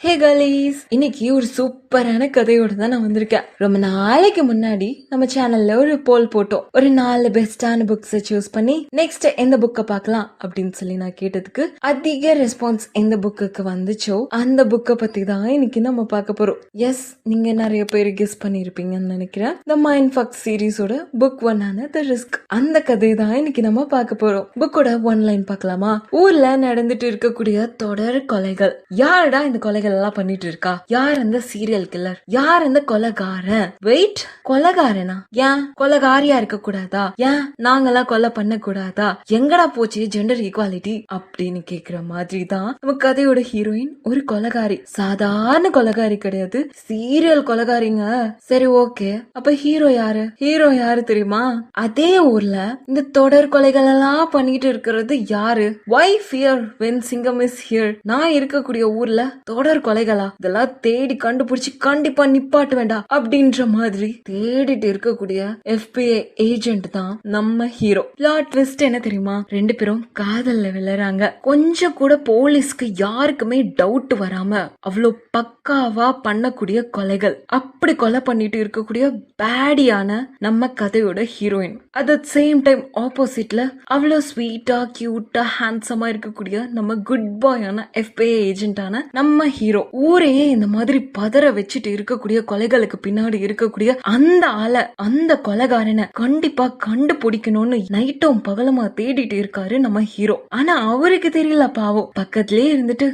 ஹே கலீஸ், இன்னைக்கு ஒரு சூப்பரான கதையோட தான் நான் வந்திருக்கேன். ரொம்ப நாளைக்கு முன்னாடி நம்ம சேனல்ல ஒரு போல் போட்டோம். ஒரு 4 பெஸ்டான புக்ஸை சூஸ் பண்ணி நெக்ஸ்ட் எந்த புக்கை பார்க்கலாம் அப்படின்னு சொல்லி நான் கேட்டதுக்கு அதிக ரெஸ்பான்ஸ் எந்த புக்குக்கு வந்துச்சோ அந்த புக்கை பத்தி தான் இன்னைக்கு நம்ம பார்க்க போறோம். எஸ், நீங்க நிறைய பேர் கெஸ் பண்ணிருப்பீங்கன்னு நினைக்கிறேன். த மைண்ட் ஃபக் சீரீஸோட புக் 1 த ரிஸ்க், அந்த கதை தான் இன்னைக்கு நம்ம பார்க்க போறோம். புக்கோட 1 லைன் பார்க்கலாமா? ஊர்ல நடந்துட்டு இருக்கக்கூடிய தொடர் கொலைகள். யாருடா இந்த கொலைகள் எல்லாம் பண்ணிட்டு இருக்கா? யார் அந்த சீரியல் கில்லர்? யார் அந்த கொலைகாரன்? வெயிட், கொலைகாரனா? ஏன் கொலைகாரியா இருக்க கூடாதா? ஏன் நாங்கெல்லாம் கொலை பண்ண கூடாதா? எங்கடா போச்சு ஜெண்டர் ஈக்வாலிட்டி அப்படின்னு கேக்குற மாதிரி தான் நம்ம கதையோட ஹீரோயின் ஒரு கொலைகாரி. சாதாரண கொலைகாரி கிடையாது, சீரியல் கொலைகாரிங்க. சரி, ஓகே, அப்ப ஹீரோ யாரு? ஹீரோ யாரு தெரியுமா? அதே ஊர்ல இந்த தொடர் கொலைகள் எல்லாம் பண்ணிட்டு இருக்கிறது யாரு? Why fear when Singam is here? நான் இருக்கக்கூடிய ஊர்ல தொடர் கொலைகளா? இதெல்லாம் தேடி கண்டுபிடிச்சு கண்டிப்பா நிப்பாட்டு வேண்டாம் அப்படின்ற மாதிரி தேடிட்டு இருக்கக்கூடிய FBI ஏஜென்ட் தான் நம்ம ஹீரோ. பிளாட் ட்விஸ்ட் என்ன தெரியுமா? 2 பேரும் காதல்ல விழுறாங்க. கொஞ்சம் கூட போலீஸ்க்கு யாருக்குமே டவுட் வராம அவ்வளவு பக்காவா பண்ணக்கூடிய கொலைகள். அப்படி கொலை பண்ணிட்டு இருக்கக்கூடிய பேடியான நம்ம கதையோட heroine. At the same time ஆப்போசிட்ல அவ்வளவு ஸ்வீட்டா கியூட்டா ஹேண்ட்ஸமா இருக்கக்கூடிய நம்ம குட் பாயான FBI ஏஜென்டான நம்ம ஹீரோ. ஊரையே இந்த மாதிரி பதற வச்சுட்டு இருக்கக்கூடிய கொலைகளுக்கு பின்னாடி இருக்கக்கூடிய அந்த ஆளை, அந்த கொலைகாரனை கண்டிப்பா கண்டுபிடிக்கணும்னு நைட்டும் பகலமா தேடிட்டு இருக்காரு நம்ம ஹீரோ. ஆனா அவருக்கு தெரியல பாவம். பக்கத்திலே இருந்துட்டு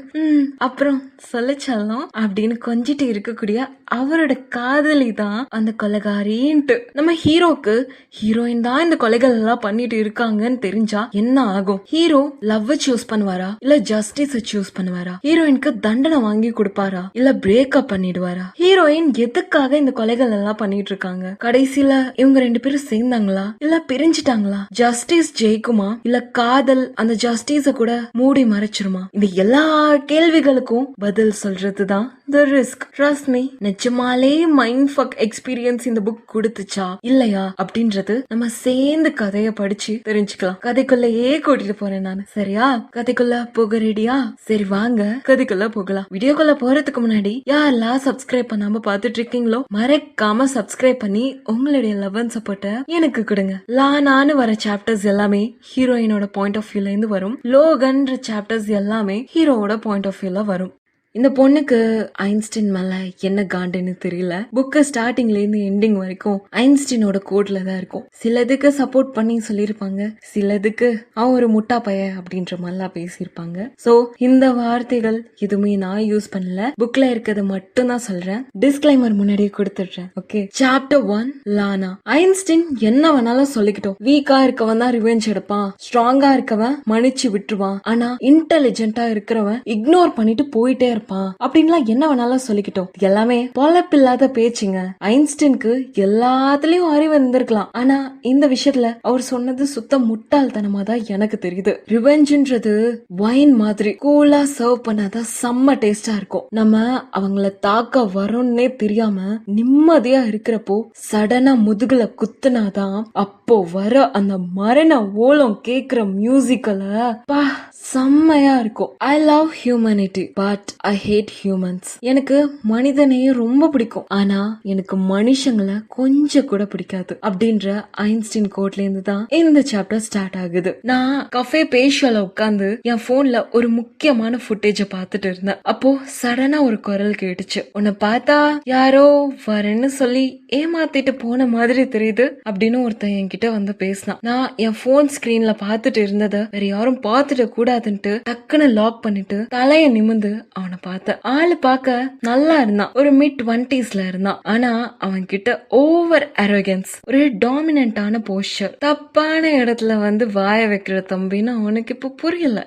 அப்புறம் சொல்லிச்சலாம் அப்படின்னு கொஞ்சிட்டு இருக்கக்கூடிய அவரோட காதலி தான் அந்த கொலைகாரின்ட்டு. நம்ம ஹீரோக்கு ஹீரோயின் தான் இந்த கொலைகள் எல்லாம் பண்ணிட்டு இருக்காங்கன்னு தெரிஞ்சா என்ன ஆகும்? ஹீரோ லவ் சூஸ் பண்ணுவாரா இல்ல ஜஸ்டிஸ் சூஸ் பண்ணுவாரா? ஹீரோயினுக்கு தண்டனை வாங்கி கொடுப்பாரா இல்ல பிரேக்கப் பண்ணிடுவாரா? ஹீரோயின் எதுக்காக இந்த கொலைகள் எல்லாம் பண்ணிட்டு இருக்காங்க? கடைசியில இவங்க 2 பேரும் சேர்ந்தாங்களா இல்ல பிரிஞ்சிட்டாங்களா? ஜஸ்டிஸ் ஜெயிக்குமா இல்ல காதல் அந்த ஜஸ்டிஸ கூட மூடி மறைச்சிருமா? இந்த எல்லா கேள்விகளுக்கும் பதில் சொல்றதுதான் தி ரிஸ்க். ட்ரஸ்ட் மீ, நிஜமாலே மைண்ட் ஃபக் எக்ஸ்பீரியன்ஸ் இந்த புக் கொடுத்துச்சா இல்லையா அப்படின்றது நம்ம சேர்ந்து கதைய படிச்சு தெரிஞ்சுக்கலாம். கதைக்குள்ளேயே கூட்டிட்டு போறேன் நான், சரியா? கதைக்குள்ள போக ரெடியா? சரி வாங்க கதைக்குள்ள போகலாம். வீடியோக்குள்ள போறதுக்கு முன்னாடி யாரெல்லாம் சப்ஸ்கிரைப் பண்ணாம பாத்துட்டு இருக்கீங்களோ மறக்காம சப்ஸ்கிரைப் பண்ணி உங்களுடைய லவ் அண்ட் சப்போர்ட்ட எனக்கு கொடுங்க. லானான்னு வர சாப்டர்ஸ் எல்லாமே ஹீரோயினோட பாயிண்ட் ஆஃப் வியூல இருந்து வரும். லோகன்ற சாப்டர்ஸ் எல்லாமே ஹீரோவோட பாயிண்ட் ஆஃப் வியூல வரும். இந்த பொண்ணுக்கு ஐன்ஸ்டீன் மேல என்ன காண்டுன்னு தெரியல. புக்கு ஸ்டார்டிங்ல இருந்து எண்டிங் வரைக்கும் ஐன்ஸ்டீனோட கோட்ல தான் இருக்கும். சிலதுக்கு சப்போர்ட் பண்ணி சொல்லிருப்பாங்க, சிலதுக்கு அவன் ஒரு முட்டா பைய அப்படின்ற மாதிரிலாம் பேசியிருப்பாங்க. சோ இந்த வார்த்தைகள் எதுவுமே நான் யூஸ் பண்ணல, புக்ல இருக்கிறது மட்டும் தான் சொல்றேன். டிஸ்க்ளைமர் முன்னாடியே கொடுத்துடுறேன். Okay, chapter 1, Lana. ஐன்ஸ்டீன் என்ன வேணாலும் சொல்லிக்கிட்டோம். வீக்கா இருக்கவன் தான் ரிவெஞ்ச் எடுப்பான், ஸ்ட்ராங்கா இருக்கவன் மன்னிச்சு விட்டுருவான், ஆனா இன்டெலிஜென்ட்டா இருக்கிறவன் இக்னோர் பண்ணிட்டு போயிட்டே அப்படின்லாம் என்ன வேணாலும் சொல்லிக்கிட்டோம். எல்லாமே பொழப்பில்லாத பேச்சுங்க. ஐன்ஸ்டீனுக்கு எல்லாத்துலயும் அறிவு இருந்திருக்கலாம், ஆனா இந்த விஷயத்துல அவர் சொன்னது சுத்த முட்டாள்தனமா தான் எனக்கு தெரியுது. ரிவெஞ்ச்ன்றது வைன் மாதிரி கூலா சர்வ் பண்ணாதான் செம்ம டேஸ்டா இருக்கும். நம்ம அவங்கள தாக்க வரோம்னே தெரியாம நிம்மதியா இருக்கிறப்போ சடனா முதுகுல குத்துனாதான் அப்போ வர அந்த மரண ஓலம் கேக்குற மியூசிக்கல பா செம்மையா இருக்கும். I love humanity but I hate humans. எனக்கு மனிதனையே ரொம்ப பிடிக்கும், ஆனா எனக்கு மனுஷங்களை கொஞ்சம் கூட பிடிக்காது அப்படின்ற ஐன்ஸ்டீன் கோட்ல இருந்து தான் இந்த சாப்டர் ஸ்டார்ட் ஆகுது. நான் கஃபே பேஷியல உட்கார்ந்து என் போன்ல ஒரு முக்கியமான ஃபுட்டேஜ பாத்துட்டு இருந்தேன். அப்போ சடனா ஒரு குரல் கேட்டுச்சு. உன்னை பார்த்தா யாரோ வரேன்னு சொல்லி ஏமாத்திட்டு போன மாதிரி தெரியுது அப்படின்னு ஒருத்தன் என்கிட்ட வந்து பேசினான். நான் என் போன் ஸ்கிரீன்ல பாத்துட்டு இருந்தத வேற யாரும் பாத்துட்டு கூடாதுன்ட்டு டக்குன்னு லாக் பண்ணிட்டு தலைய நிமிந்து அவனை பார்த்தேன். ஆளு பார்க்க நல்லா இருந்தான், ஒரு மிட் 20ஸ்ல இருந்தான். ஆனா அவன் கிட்ட ஓவர் அரகன்ஸ், ஒரு டாமினன்டான போஸ்டர். தப்பான இடத்துல வந்து வாய வைக்கிற தம்பின்னு அவனுக்கு இப்ப புரியல.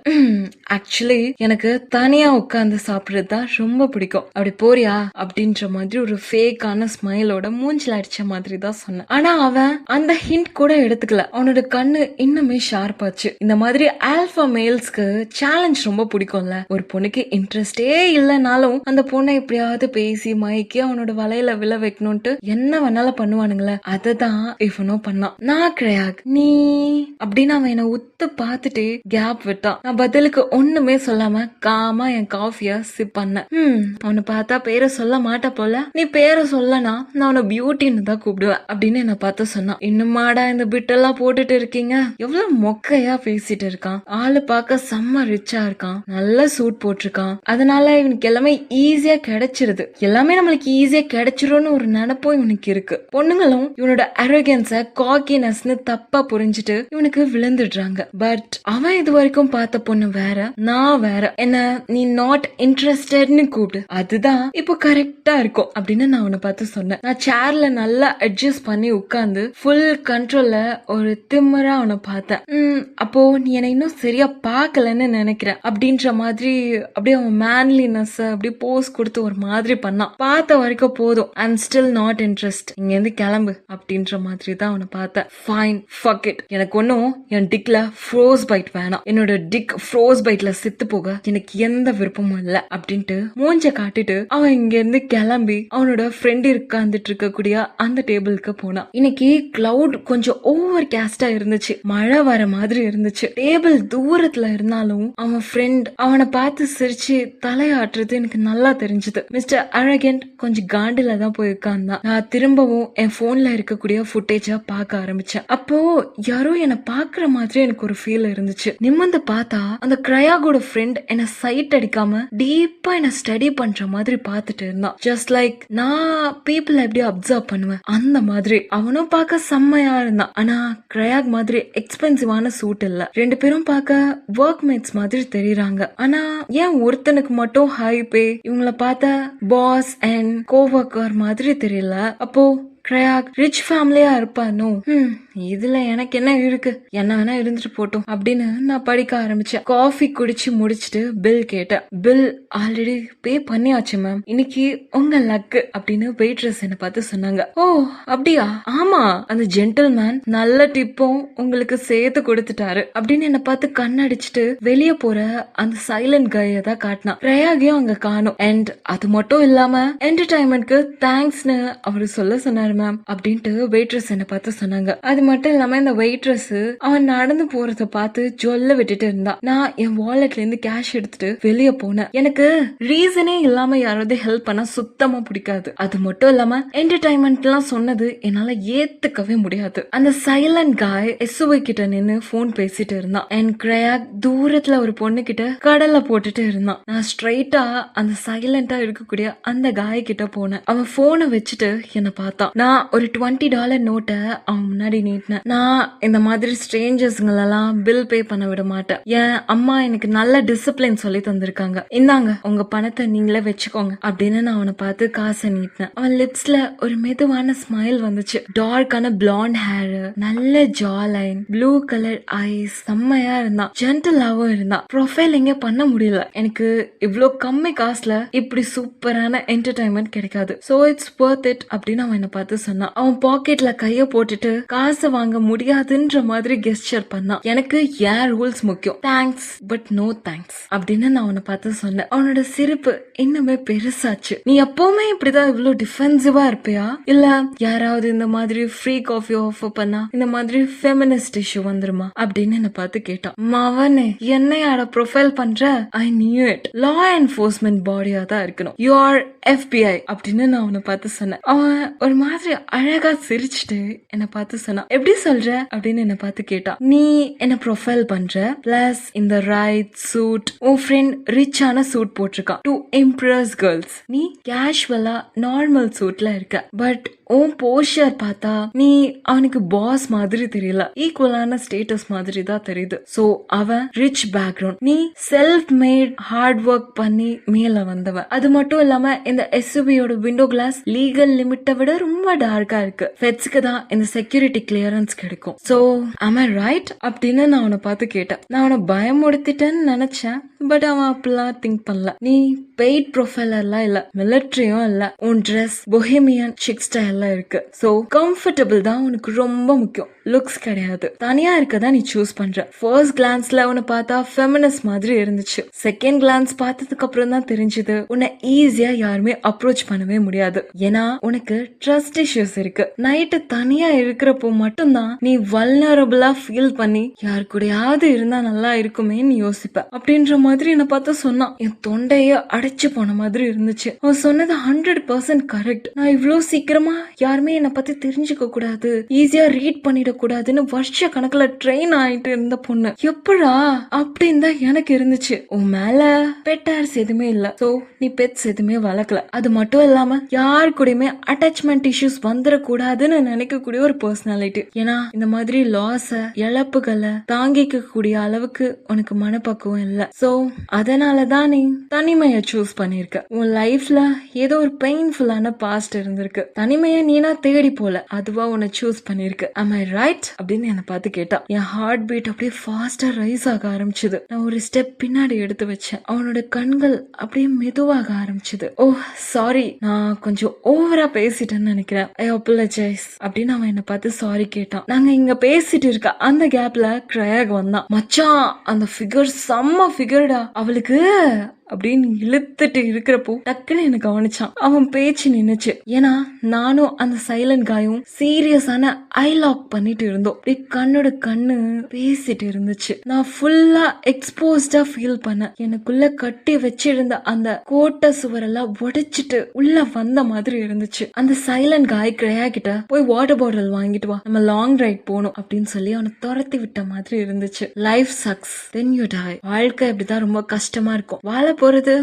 ஆக்சுவலி எனக்கு தனியா உட்கார்ந்து சாப்பிடுறது தான் ரொம்ப பிடிக்கும். அப்படி போறியா அப்படின்ற மாதிரி ஒரு ஃபேக்கான ஸ்மைலோட மூஞ்சில அடிச்ச மாதிரி தான் சொன்னான். ஆனா அவன் அந்த ஹிண்ட் கூட எடுத்துக்கல. அவனோட கண்ணு இன்னுமே ஷார்ப் ஆச்சு. இந்த மாதிரி ஆல்பா மேல்ஸ்க்கு சேலஞ்ச் ரொம்ப பிடிக்கும்ல. ஒரு பொண்ணுக்கு இன்ட்ரெஸ்டே இல்லனாலும் அந்த பொண்ணை எப்படியாவது பேசி மயக்கி அவனோட வலையில விழ வைக்கணும்ட்டு என்ன வேணாலும் பண்ணுவானுங்களே. அததான் இவனும் பண்ணான். நான் கிரயாக் நீ அப்படின்னு அவன் என்ன உத்து பார்த்துட்டு கேப் விட்டான். நான் பதிலுக்கு ஒண்ணுமே சொல்லாம காமா என் காஃபிய சிப் பண்ணேன். அவனை பார்த்தா பேரை சொல்ல மாட்டா போல, நீ பேரை சொல்லனா நான் அவனை பியூட்டின்னு தான் கூப்பிடுவேன் அப்படின்னு என்ன பார்த்து சொன்னான். இன்னுமாடா இந்த பிட் எல்லாம் போட்டுட்டு இருக்கீங்க, எவ்வளவு மொக்கையா பேசிட்டு இருக்கான். ஆளு பார்க்க செம்ம ரிச்சா இருக்கான், நல்ல சூட் போட்டிருக்கான். அதனால இவனுக்கு எல்லாமே ஈஸியா கிடைச்சிருது, எல்லாமே நம்மளுக்கு ஈஸியா கிடைச்சிரும்னு ஒரு நினைப்பும் இவனுக்கு இருக்கு. பொண்ணுங்களும் இவனோட அரகன்ஸ காக்கினஸ்னு தப்பா புரிஞ்சுட்டு இவனுக்கு விழுந்துடுறாங்க. பட் அவன் இது வரைக்கும் பார்த்த பொண்ணு வேற, நான் வேற. என்ன நீ நாட் இன்ட்ரெஸ்டட்னு கூப்பிடு, அதுதான் இப்போ கரெக்டா இருக்கும் அப்படின்னு நான் அவனை பார்த்து சொன்னேன். நான் சேர்ல நல்லா அட்ஜஸ்ட் பண்ணி உட்கார்ந்து ஃபுல் கண்ட்ரோல்ல ஒரு திமிரா அவனை பார்த்தேன். அப்போ நீ என்னை இன்னும் சரியா பாக்கலன்னு நினைக்கிறேன் அப்படின்ற மாதிரி அப்படியே அவன் மேன்லினஸ் அப்படியே போஸ் கொடுத்து ஒரு மாதிரி பண்ணான். பார்த்த வரைக்கும் போதும், ஐ அம் ஸ்டில் நாட் இன்ட்ரெஸ்ட், இங்க இருந்து கிளம்பு அப்படின்ற மாதிரி தான் அவனை பார்த்தேன். ஃபைன், ஃபக் இட், எனக்கு ஒன்னும் என் டிக்ல ஃப்ரோஸ் பைட் வேணாம், என்னோட டிக் ஃப்ரோஸ் பைட்ல செத்து போக எனக்கு எந்த விருப்பமும் இல்ல அப்படின்ட்டு மூஞ்ச காட்டிட்டு அவன் இங்க இருந்து கிளம்பி அவனோட ஃப்ரெண்ட் உட்கார்ந்துட்டு இருக்கக்கூடிய அந்த டேபிளுக்கு போனான். இன்னைக்கு கிளவுட் கொஞ்சம் ஓவர் கேஸ்டா இருந்துச்சு, மழை வர மாதிரி இருந்துச்சு. டேபிள் தூரத்துல இருந்தாலும் அவன் ஃப்ரெண்ட் அவனை பார்த்து சிரிச்சு தலையாட்டுறது எனக்கு நல்லா தெரிஞ்சது. மிஸ்டர் அரகன்ட் கொஞ்சம் காண்டில தான் போய் உட்கார்ந்தான். நான் திரும்பவும் என் போன்ல இருக்கக்கூடிய ஃபுட்டேஜ பார்க்க ஆரம்பிச்சேன். அப்போ யாரோ என்ன பாக்குற மாதிரி எனக்கு ஒரு ஃபீல் இருந்துச்சு. நிமிர்ந்து பார்த்தா அந்த கிரயாகோட ஃப்ரெண்ட் என்ன சைட் அடிக்காம டீப்பா என்ன ஸ்டடி பண்ற மாதிரி பார்த்துட்டு இருந்தான். ஜஸ்ட் லைக் நான் பீப்புள் எப்படி அப்சர்வ் பண்ணுவேன் அந்த மாதிரி. அவனும் பார்க்க செம்மையா இருந்தான். ஆனா கிரயாக் மாதிரி எக்ஸ்பென்சிவான சூட் இல்ல. ரெண்டு பேரும் பார்க்க ஒர்க் மேட்ஸ் மாதிரி தெரியுறாங்க. ஆனா ஏன் ஒருத்தனுக்கு மட்டும் ஹை பே, இவங்கள பார்த்த பாஸ் அண்ட் கோவர்க்கர் மாதிரி தெரியல. அப்போ கிரயாக் ரிச் ஃபேமிலியா இருப்பானோ? இதுல எனக்கு என்ன இருக்கு, என்ன வேணா இருந்துட்டு போட்டோம் அப்படின்னு நான் படிக்க ஆரம்பிச்சேன். காஃபி குடிச்சு முடிச்சுட்டு பில் கேட்டேன். பில் ஆல்ரெடி பே பண்ணியாச்சு மேம், இன்னைக்கு உங்க லக்கு அப்படின்னு வெயிட்ரஸ் என்ன பார்த்து சொன்னாங்க. ஓ அப்படியா? ஆமா, அந்த ஜென்டில்மேன் நல்ல டிப்பும் உங்களுக்கு சேர்த்து கொடுத்துட்டாரு அப்படின்னு என்ன பார்த்து கண்ணடிச்சுட்டு வெளியே போற அந்த சைலண்ட் கைய தான் காட்டினான். பிரயாகையும் அங்க காணும். அண்ட் அது மட்டும் இல்லாம என்டர்டைன்மெண்ட்க்கு தேங்க்ஸ்னு அவரு சொல்ல சொன்னாரு மேம் அப்படின்ட்டு வெயிட்ரஸ் என்ன பார்த்து சொன்னாங்க. அது மட்டும் இல்லாம இந்த வெயிட்ரஸ் அவன் நடந்து போறத பார்த்து ஜொல்ல விட்டுட்டு இருந்தா. நான் என் வாலெட்ல இருந்து கேஷ் எடுத்துட்டு வெளியே போனேன். எனக்கு ரீசனே இல்லாம யாராவது ஹெல்ப் பண்ணா சுத்தமா பிடிக்காது. அது மட்டும் இல்லாம என்டர்டைன்மெண்ட் எல்லாம் சொன்னது என்னால ஏத்துக்கவே முடியாது. அந்த சைலண்ட் காய் எஸ்ஓஐ கிட்ட நின்னு போன் பேசிட்டு இருந்தான். அண்ட் கிரயாக் தூரத்துல ஒரு பொண்ணு கிட்ட கடல்ல போட்டுட்டு இருந்தான். நான் ஸ்ட்ரைட்டா அந்த சைலண்டா இருக்கக்கூடிய அந்த காய் கிட்ட போனேன். அவன் போனை வச்சுட்டு என்ன பார்த்தான். நான் ஒரு $20 நோட்டை அவன் முன்னாடி நீட்டினேன். நான் இந்த மாதிரி ஸ்ட்ரேஞ்சர்ஸ்ங்களெல்லாம் பில் பே பண்ண விட மாட்டேன். என் அம்மா எனக்கு நல்ல டிசிப்ளின் சொல்லி தந்திருக்காங்க. இந்தாங்க உங்க பணத்தை நீங்களே வச்சுக்கோங்க அப்படின்னு நான் அவனை பார்த்து காசை நீட்டினேன். அவன் லிப்ஸ்ல ஒரு மெதுவான ஸ்மைல் வந்துச்சு. டார்க்கான பிளாண்ட் ஹேர், நல்ல ஜா லைன், ப்ளூ கலர் ஐஸ், செம்மையா இருந்தான். ஜென்டலாவும் இருந்தான். ப்ரொஃபைல் எங்க பண்ண முடியல. எனக்கு இவ்ளோ கம்மி காசுல இப்படி சூப்பரான என்டர்டைன்மெண்ட் கிடைக்காது. சோ இட்ஸ் வொர்த் இட் அப்படின்னு அவன் என்ன பார்த்து சொன்னான். அவன் பாக்கெட்ல கைய போட்டுட்டு காசை வாங்க முடியாதுன்ற மாதிரி கெஸ்டர் பண்ணான். எனக்கு ஏன் ரூல்ஸ் முக்கியம், தேங்க்ஸ் பட் நோ தேங்க்ஸ் அப்படின்னு நான் அவனை பார்த்து சொன்னேன். அவனோட சிரிப்பு இன்னுமே பெருசாச்சு. நீ எப்பவுமே இப்படிதான் இவ்வளவு டிஃபென்சிவா இருப்பியா, இல்ல யாராவது இந்த மாதிரி ஃப்ரீ காஃபி ஆஃபர் பண்ணா இந்த மாதிரி ஃபெமினிஸ்ட் இஷ்யூ வந்துருமா அப்படின்னு என்ன பார்த்து கேட்டான். மவனே என்னையாட ப்ரொஃபைல் பண்ற, I knew it, law enforcement பாடியா தான் இருக்கணும், யூ ஆர் FBI அப்படின்னு நான் அவனை பார்த்து சொன்னேன். அவன் ஒரு மாதிரி அழகா சிரிச்சுட்டு என்ன பார்த்து சொன்னான். எப்படி சொல்ற அப்படின்னு என்ன பார்த்து கேட்டான். நீ என்ன ப்ரொஃபைல் பண்ற, பிளஸ் இந்த ரைட் சூட், உன் ஃப்ரெண்ட் ரிச்சான சூட் போட்டிருக்கான் டு இம்ப்ரெஸ் கேர்ள்ஸ், நீ கேஷுவலா நார்மல் சூட்ல இருக்க. பட் உன் போஸ்டர் பார்த்தா நீ அவனுக்கு பாஸ் மாதிரி தெரியல, ஈக்குவலான ஸ்டேட்டஸ் மாதிரி தான் தெரியுது. சோ அவன் ரிச் பேக்ரவுண்ட், நீ செல்ஃப் மேட் ஹார்ட் ஒர்க் பண்ணி மேல வந்தவன். அது மட்டும் இல்லாம இந்த எஸ்யூவியோட விண்டோ கிளாஸ் லீகல் லிமிட்டை விட ரொம்ப டார்க்கா இருக்கு. ஃபெட்ஸ்க்கு தான் இந்த செக்யூரிட்டி கிளியரன்ஸ் கிடைக்கும். சோ am I right அப்படின்னு நான் அவனை பார்த்து கேட்டேன். நான் அவனை பயமுடுத்திட்டேன்னு நினைச்சேன். பட் அவன் அப்படிலாம் திங்க் பண்ணல. நீ பெய்ட் ப்ரொஃபைலர்லாம் இல்ல, மிலிட்டரியும் இல்ல, உன் ட்ரெஸ் பொஹேமியன் சிக் ஸ்டைல்ல இருக்கு. சோ கம்ஃபர்டபிள் தான் உனக்கு ரொம்ப முக்கியம். லுக்ஸ் கிடையாது, தனியா இருக்கதான் நீ சூஸ் பண்ற. ஃபர்ஸ்ட் கிளான்ஸ்ல உன்னை பார்த்தா ஃபெமினிஸ்ட் மாதிரி இருந்துச்சு. செகண்ட் கிளான்ஸ் பார்த்ததுக்கு அப்புறம் தான் தெரிஞ்சது உன்னை ஈஸியா யாருமே அப்ரோச் பண்ணவே முடியாது. ஏன்னா உனக்கு ட்ரஸ்ட் இஷ்யூஸ் இருக்கு. நைட்டு தனியா இருக்கிறப்போ மட்டும்தான் நீ வல்னரபிளா ஃபீல் பண்ணி யாரு கூடயாவது இருந்தா நல்லா இருக்குமேன்னு யோசிப்ப அப்படின்ற மாதிரி என்ன பார்த்து சொன்னான். என் தொண்டைய அடைச்சு போன மாதிரி இருந்துச்சு. அவன் சொன்னது 100% கரெக்ட். நான் இவ்வளவு சீக்கிரமா யாருமே என்ன பத்தி தெரிஞ்சுக்க கூடாது, ஈஸியா ரீட் பண்ணிட கூடாதுன்னு வருஷ கணக்குல ட்ரெயின் ஆயிட்டு இருந்த பொண்ணு எப்படா அப்படின்னு தான் எனக்கு இருந்துச்சு. உன் மேல பெட்டார்ஸ் எதுவுமே இல்ல, சோ நீ பெட்ஸ் எதுவுமே வளர்க்கல. அது மட்டும் இல்லாம யாரு கூடயுமே அட்டாச்மெண்ட் இஷ்யூஸ் வந்துடக்கூடாதுன்னு நினைக்கக்கூடிய ஒரு பர்சனாலிட்டி. ஏன்னா இந்த மாதிரி லாஸ இழப்புகளை தாங்கிக்க கூடிய அளவுக்கு உனக்கு மனப்பக்குவம் இல்ல. சோ அதனாலதான் நீ தனிமைய சூஸ் பண்ணிருக்க. உன் லைஃப்ல ஏதோ ஒரு பெயின்ஃபுல்லான பாஸ்ட் இருந்திருக்கு. தனிமைய நீனா தேடி போல, அதுவா உன்னை சூஸ் பண்ணிருக்கு. am I right அப்படின்னு என்ன பார்த்து கேட்டா. என் ஹார்ட் பீட் அப்படியே ஃபாஸ்டா ரைஸ் ஆக ஆரம்பிச்சது. நான் ஒரு ஸ்டெப் பின்னாடி எடுத்து வச்சேன். அவனோட கண்கள் அப்படியே மெதுவாக ஆரம்பிச்சது. ஓ சாரி, நான் கொஞ்சம் ஓவரா பேசிட்டேன்னு நினைக்கிறேன், ஐ அப்பாலஜைஸ் அப்படின்னு அவன் என்ன பார்த்து சாரி கேட்டான். நாங்க இங்க பேசிட்டு இருக்க அந்த கேப்ல கிரயாக் வந்தான். மச்சான் அந்த ஃபிகர் செம்ம ஃபிகர்டா, அவளுக்கு அப்படின்னு இழுத்துட்டு இருக்கிறப்போ டக்குன்னு எனக்கு கவனிச்சான். அவன் பேச்சு நின்னுச்சு. ஏன்னா நானும் அந்த சைலண்ட் காயும் சீரியஸான ஐ லாக் பண்ணிட்டு இருந்தோம். கண்ணோட கண்ணு பேசிட்டு இருந்துச்சு. நான் ஃபுல்லா எக்ஸ்போஸ்டா ஃபீல் பண்ண. எனக்குள்ள கட்டி வச்சிருந்த அந்த கோட்டை சுவரெல்லாம் உடைச்சிட்டு உள்ள வந்த மாதிரி இருந்துச்சு. அந்த சைலண்ட் காய் கிரையா கிட்ட போய் வாட்டர் பாட்டில் வாங்கிட்டு வா, நம்ம லாங் ரைட் போகணும் அப்படின்னு சொல்லி அவனை துரத்தி விட்ட மாதிரி இருந்துச்சு. Life sucks then you tie. வாழ்க்கை இப்படிதான் ரொம்ப கஷ்டமா இருக்கும். வாழ போறது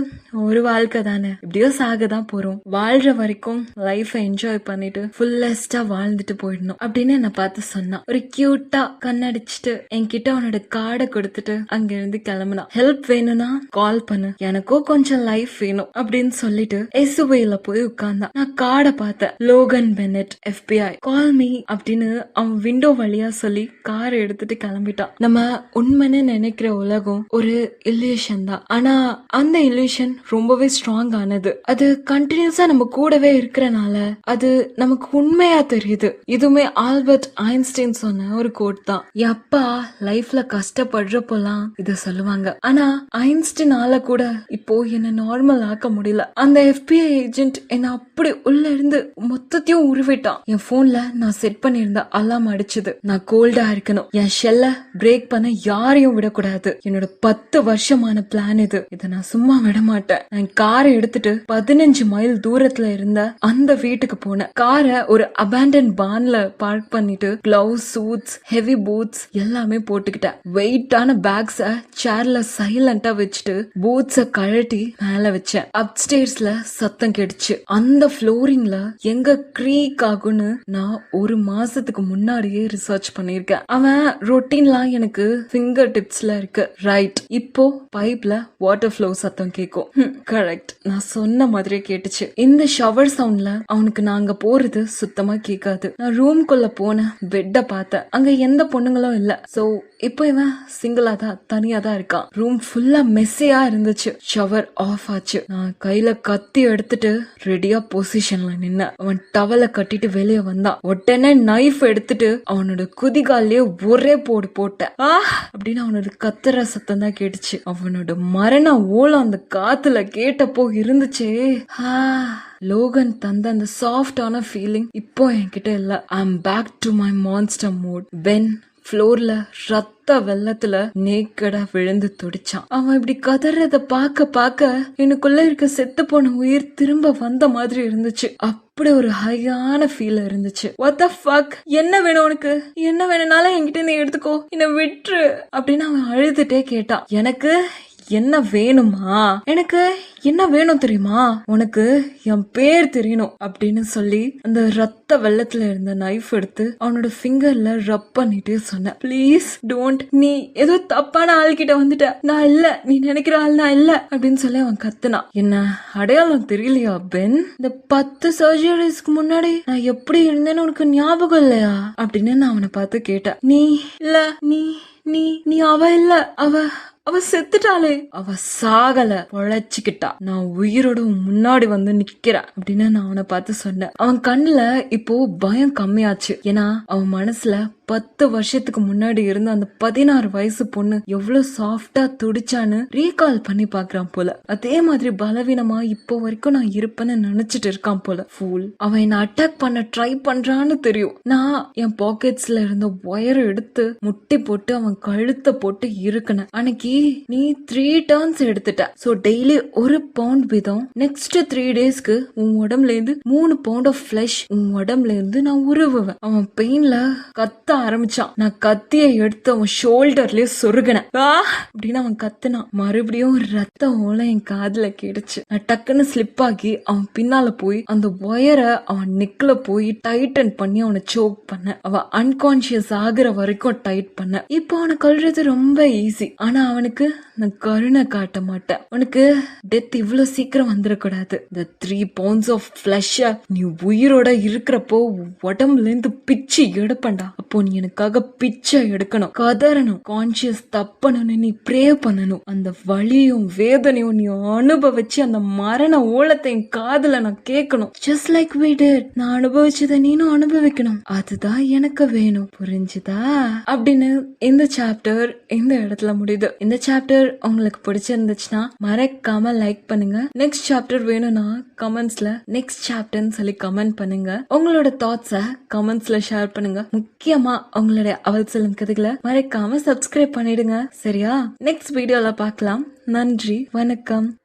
ஒரு வாழ்க்கை தானே, இப்படியோ சாகதான் போறோம். வாழ்ற வரைக்கும் லைஃப என்ஜாய் பண்ணிட்டு ஃபுல்லஸ்டா வாழ்ந்துட்டு போயிடணும் அப்படின்னு என்ன பார்த்து சொன்னான். ஒரு கியூட்டா கண்ணடிச்சுட்டு என்கிட்ட அவனோட கார்டை கொடுத்துட்டு அங்க இருந்து கிளம்புனா. ஹெல்ப் வேணும்னா கால் பண்ணு, எனக்கும் கொஞ்சம் லைஃப் வேணும் அப்படின்னு சொல்லிட்டு எஸ்யூவில போய் உட்கார்ந்தான். நான் கார்டை பார்த்தேன். Logan Bennett FBI call me அப்படின்னு அவன் விண்டோ வழியா சொல்லி காரை எடுத்துட்டு கிளம்பிட்டான். நம்ம உண்மைன்னு நினைக்கிற உலகம் ஒரு இல்யூஷன் தான். ஆனா அந்த இல்யூஷன் ரொம்பவே ஸ்ட்ராங் ஆனது. அது கண்டினியூஸா நம்ம கூடவே இருக்கிறனால அது நமக்கு உண்மையா தெரியுது. இதுவுமே ஆல்பர்ட் ஐன்ஸ்டைன் சொன்ன ஒரு கோட் தான். என் அப்பா லைஃப்ல கஷ்டப்படுறப்போலாம் இத சொல்லுவாங்க. ஆனா ஐன்ஸ்டைனால கூட இப்போ என்ன நார்மல் ஆக்க முடியல. அந்த FBI ஏஜென்ட் என்ன அப்படி உள்ள இருந்து மொத்தத்தையும் உருவிட்டான். என் போன்ல நான் செட் பண்ணிருந்த அலாம் அடிச்சது. நான் கோல்டா இருக்கணும், என் ஷெல்ல பிரேக் பண்ண யாரையும் விடக்கூடாது. என்னோட 10 வருஷமான பிளான் இது. இத நான் சும்மா விட மாட்டேன். நான் காரை எடுத்துட்டு 15 மைல் தூரத்துல இருந்த அந்த வீட்டுக்கு போனேன். காரை ஒரு அபேண்டன் பார்ன்ல பார்க் பண்ணிட்டு கிளவுஸ், சூட்ஸ், ஹெவி பூட்ஸ் எல்லாமே போட்டுக்கிட்டேன். வெயிட்டான பேக்ஸ சேர்ல சைலண்டா வச்சுட்டு பூட்ஸ கழட்டி மேல வச்சேன். அப்ஸ்டேர்ஸ்ல சத்தம் கேட்டுச்சு. அந்த ஃப்ளோரிங்ல எங்க க்ரீக் ஆகும்னு நான் ஒரு மாசத்துக்கு முன்னாடியே ரிசர்ச் பண்ணிருக்கேன். அவன் ரொட்டீன்லாம் எனக்கு ஃபிங்கர் டிப்ஸ்ல இருக்கு. ரைட், இப்போ பைப்ல வாட்டர் ஃப்ளோ சத்தம் கேட்கும். கரெக்ட், நான் சொன்ன மாதிரியே கேட்டுச்சு. இந்த ஷவர் சவுண்ட்ல அவனுக்கு நாங்க போறது சுத்தமா கேட்காது. நான் ரூம்குள்ள போன பெட்ட பார்த்தேன். அங்க எந்த பொண்ணுங்களும் இல்ல. சோ இப்போ இவன் சிங்கிளா தான், தனியா தான் இருக்கான். ரூம் ஃபுல்லா மெஸ்ஸியா இருந்துச்சு. ஷவர் ஆஃப் ஆச்சு. நான் கையில கத்தி எடுத்துட்டு ரெடியா பொசிஷன்ல நின்ன. அவன் டவலை கட்டிட்டு வெளியே வந்தான். உடனே நைஃப் எடுத்துட்டு அவனோட குதிகாலே ஒரே போடு போட்டேன். அப்படின்னு அவனோட கத்துற சத்தம் தான் கேட்டுச்சு. அவனோட மரண ஓலம் அந்த காத்துல கேட்டப்போ இருந்துச்சே. லோகன் தந்த அந்த சாஃப்டான ஃபீலிங் இப்போ என்கிட்ட இல்ல. I'm back to my monster mode. பென் ஃப்ளோர்ல ரத்த வெள்ளத்துல நேக்கடா விழுந்து துடிச்சான். அவன் இப்படி கதறத பாக்க எனக்குள்ள இருக்க செத்து போன உயிர் திரும்ப வந்த மாதிரி இருந்துச்சு. அப்படி ஒரு ஹையான ஃபீல் இருந்துச்சு. What the fuck? என்ன வேணும் உனக்கு? என்ன வேணும்னாலும் என்கிட்ட நீ எடுத்துக்கோ, என்ன விட்டுரு அப்படின்னு அவன் அழுதுட்டே கேட்டான். எனக்கு என்ன வேணுமா? எனக்கு என்ன வேணும் தெரியுமா? உனக்கு என் பேர் தெரியணும் அப்படின்னு சொல்லி அந்த ரத்த வெள்ளத்துல இருந்த நைஃப் எடுத்து அவனோட ஃபிங்கர்ல ரப் பண்ணிட்டே சொன்ன. ப்ளீஸ் டோன்ட், நீ ஏதோ தப்பான ஆள்கிட்ட வந்துட்ட, நான் இல்ல, நீ நினைக்கிற ஆள் நான் இல்ல அப்படின்னு சொல்லி அவன் கத்துனான். என்ன அடையாளம் தெரியலையா பென்? இந்த 10 சர்ஜரிஸ்க்கு முன்னாடி நான் எப்படி இருந்தேன்னு உனக்கு ஞாபகம் இல்லையா அப்படின்னு நான் அவனை பார்த்து கேட்டேன். நீ இல்ல, நீ நீ நீ அவ இல்ல, அவ செத்துட்டாளே. அவ சாகல, பொழைச்சுக்கிட்டா. நான் உயிரோட முன்னாடி வந்து நிக்கிறேன் அப்படின்னு நான் அவனை பார்த்து சொன்னேன். அவன் கண்ணுல இப்போ பயம் கம்மியாச்சு. ஏன்னா அவன் மனசுல 10 வருஷத்துக்கு முன்னாடி இருந்த அந்த 16 வயசு பொண்ணு எவ்வளவு சாஃப்டா துடிச்சான்னு ரீகால் பண்ணி பாக்குறான் போல. அதே மாதிரி பலவீனமா இப்போ வரைக்கும் நான் இருப்பேன்னு நினைச்சிட்டு இருக்கான் போல. ஃபூல். அவன் என்ன அட்டாக் பண்ண ட்ரை பண்றான்னு தெரியும். நான் என் பாக்கெட்ஸ்ல இருந்த ஒயரை எடுத்து முட்டி போட்டு அவன் கழுத்தை போட்டு இருக்குன. அன்னைக்கு நீ 3 டர்ன்ஸ் எடுத்துட்ட. சோ டெய்லி 1 பவுண்ட் வீதம் நெக்ஸ்ட் 3 டேஸ்க்கு உன் உடம்புல இருந்து 3 பவுண்ட் ஆஃப் ஃபிளஷ் உன் உடம்புல இருந்து நான் உருவுவேன். அவன் பெயின்ல கத்த ஆரம்பிச்சான். நான் கத்திய எடுத்து அவன் ஷோல்டர்லயே சொருகினேன். அப்படின்னு அவன் கத்துனான். மறுபடியும் ரத்த ஓலை என் காதுல கேடுச்சு. நான் டக்குன்னு ஸ்லிப் ஆகி அவன் பின்னால போய் அந்த ஒயரை அவன் நெக்ல போய் டைட்டன் பண்ணி அவனை சோக் பண்ண. அவன் அன்கான்சியஸ் ஆகுற வரைக்கும் டைட் பண்ண. இப்போ அவனை கொல்றது ரொம்ப ஈஸி. ஆனா அவனுக்கு நான் கருணை காட்ட மாட்டேன். உனக்கு டெத் இவ்வளவு சீக்கிரம் வந்துடக்கூடாது. இந்த 3 பவுண்ட்ஸ் ஆஃப் ஃபிளஷ நீ உயிரோட இருக்கிறப்போ உடம்புல இருந்து பிச்சு எடுப்பண்டா. அப்போ நீ எனக்காக பிச்சை எடுக்கணும், கதறணும், கான்சியஸ் தப்பணும்னு நீ ப்ரே பண்ணணும். அந்த வலியும் வேதனையும் நீ அனுபவிச்சு அந்த மரண ஓலத்தை என் காதுல நான் கேட்கணும். Just like we did. நான் அனுபவிச்சதை நீனும் அனுபவிக்கணும். அதுதான் எனக்கு வேணும். புரிஞ்சுதா? அப்படின்னு இந்த சாப்டர் இந்த இடத்துல முடியுது. இந்த சாப்டர் உங்களுக்கு பிடிச்சிருந்துச்சுன்னா மறக்காம லைக் பண்ணுங்க. நெக்ஸ்ட் சாப்டர் வேணும்னா கமெண்ட்ஸ்ல நெக்ஸ்ட் சாப்டர்னு சொல்லி கமெண்ட் பண்ணுங்க. உங்களோட தாட்ஸ கமெண்ட்ஸ்ல ஷேர் பண்ணுங்க. முக்கியமா உங்களுடைய அவள் செல்லும் கதைகளை மறக்காம சப்ஸ்கிரைப் பண்ணிடுங்க. சரியா? நெக்ஸ்ட் வீடியோல பார்க்கலாம். நன்றி, வணக்கம்.